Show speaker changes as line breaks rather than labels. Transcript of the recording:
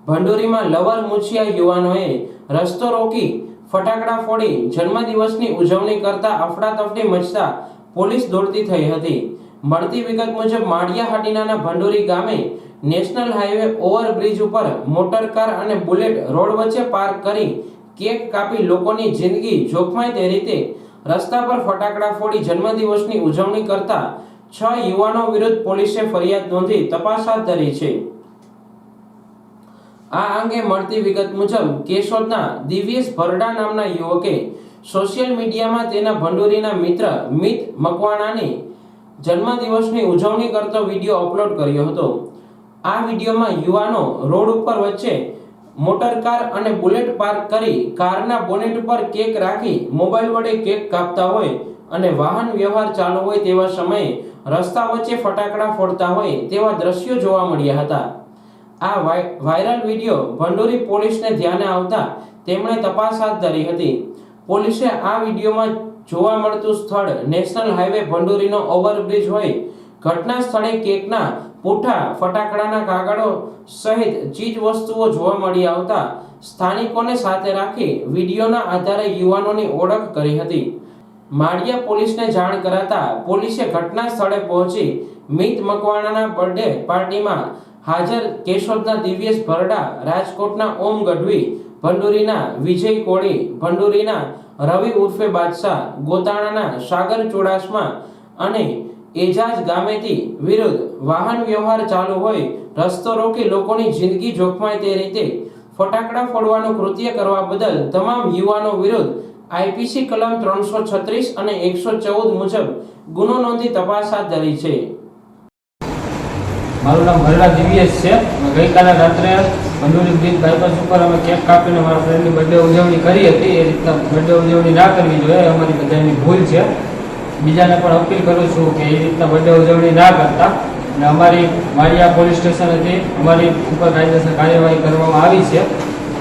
ભંડોરીમાં lover મુછિયા યુવાનોએ રસ્તો રોકી ફટાકડા ફોડી જન્મદિવસની ઉજવણી કરતા અફડાતફડી મચતા પોલીસ દોડતી થઈ હતી। મળતી વિગત મુજબ માળિયા હાટીનાના ભંડોરી ગામે નેશનલ હાઈવે ઓવરબ્રિજ ઉપર મોટર કાર અને બુલેટ રોડ વચ્ચે પાર્ક કરી કેક કાપી લોકોની જિંદગી જોખમાય તે રીતે રસ્તા પર ફટાકડા ફોડી જન્મદિવસની ઉજવણી કરતા 6 યુવાનો વિરુદ્ધ પોલીસે ફરિયાદ નોંધી તપાસ હાથ ધરી છે। આ અંગે મળતી વિગત મુજબ કેશોદના દિવ્યેશ ભરડા નામના યુવકે સોશિયલ મીડિયામાં તેના ભંડોરીના મિત્ર મિત મકવાણાની જન્મદિવસની ઉજવણી કરતો વિડીયો અપલોડ કર્યો હતો। આ વિડીયોમાં યુવાનો રોડ ઉપર વચ્ચે મોટર કાર અને બુલેટ પાર્ક કરી કારના બોનેટ પર કેક રાખી મોબાઈલ વડે કેક કાપતા હોય અને વાહન વ્યવહાર ચાલુ હોય તેવા સમયે રસ્તા વચ્ચે ફટાકડા ફોડતા હોય તેવા દ્રશ્યો જોવા મળ્યા હતા। આ વાયરલ વિડીયો ભંડોરી પોલીસને ધ્યાને આવતા તેમણે તપાસ હાથ ધરી હતી। પોલીસે આ વિડીયોમાં જોવા મળતું સ્થળ નેશનલ હાઈવે ભંડોરીનો ઓવરબ્રિજ હોય ઘટના સ્થળે કેકના પૂઠા ફટાકડાના કાગળો સહિત ચીજ વસ્તુઓ જોવા મળી આવતા સ્થાનિકોને સાથે રાખી વિડીયોના આધારે યુવાનોની ઓળખ કરી હતી। માળિયા પોલીસને જાણ કરાતા પોલીસે ઘટના સ્થળે પહોંચી મિત મકવાણાના બર્થડે પાર્ટીમાં હાજર કેશોદના દિવ્યેશ ભરડા, રાજકોટના ઓમ ગઢવી, ભંડોરીના વિજય કોળી, ભંડોરીના રવિ ઉર્ફે બાદશાહ, ગોતાણાના સાગર ચુડાસમા અને એજાજ ગામેતી વિરુદ્ધ વાહન વ્યવહાર ચાલુ હોય રસ્તો રોકી લોકોની જિંદગી જોખમાય તે રીતે ફટાકડા ફોડવાનું કૃત્ય કરવા બદલ તમામ યુવાનો વિરુદ્ધ આઈપીસી કલમ 336 અને 114 મુજબ ગુનો નોંધી તપાસ હાથ ધરી છે।
મારું નામ ભરડા દિવ્યેશ છે। ગઈકાલે રાત્રે ભંડોરી બ્રિજ બાયપાસ ઉપર અમે કેક કાપીને મારા ફ્રેન્ડની બર્થડે ઉજવણી કરી હતી। એ રીતના બર્થડે ઉજવણી ના કરવી જોઈએ, અમારી બધાની ભૂલ છે। બીજાને પણ અપીલ કરું છું કે એ રીતના બર્થડે ઉજવણી ના કરતા અને અમારી માળિયા પોલીસ સ્ટેશનેથી અમારી ઉપર કાયદેસર કાર્યવાહી કરવામાં આવી છે।